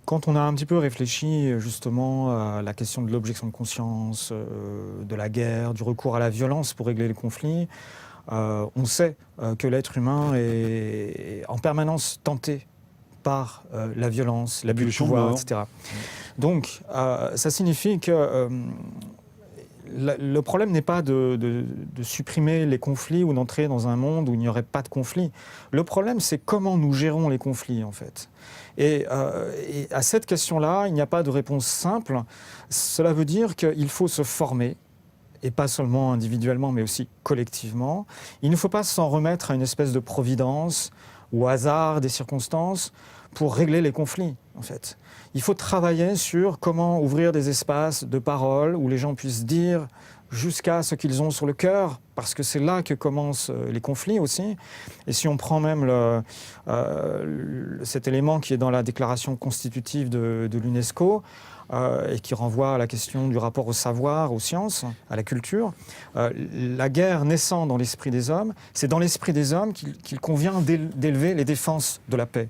Quand on a un petit peu réfléchi justement à la question de l'objection de conscience, de la guerre, du recours à la violence pour régler les conflits, on sait que l'être humain est en permanence tenté par la violence, l'abus de Pulsion de pouvoir, mort. etc. Donc, ça signifie que le problème n'est pas de supprimer les conflits ou d'entrer dans un monde où il n'y aurait pas de conflits. Le problème, c'est comment nous gérons les conflits, en fait. Et à cette question-là, il n'y a pas de réponse simple. Cela veut dire qu'il faut se former, et pas seulement individuellement, mais aussi collectivement. Il ne faut pas s'en remettre à une espèce de providence ou au hasard des circonstances pour régler les conflits, en fait. Il faut travailler sur comment ouvrir des espaces de parole où les gens puissent dire jusqu'à ce qu'ils ont sur le cœur, parce que c'est là que commencent les conflits aussi. Et si on prend même cet élément qui est dans la déclaration constitutive de l'UNESCO, et qui renvoie à la question du rapport au savoir, aux sciences, à la culture, la guerre naissant dans l'esprit des hommes, c'est dans l'esprit des hommes qu'il convient d'élever les défenses de la paix.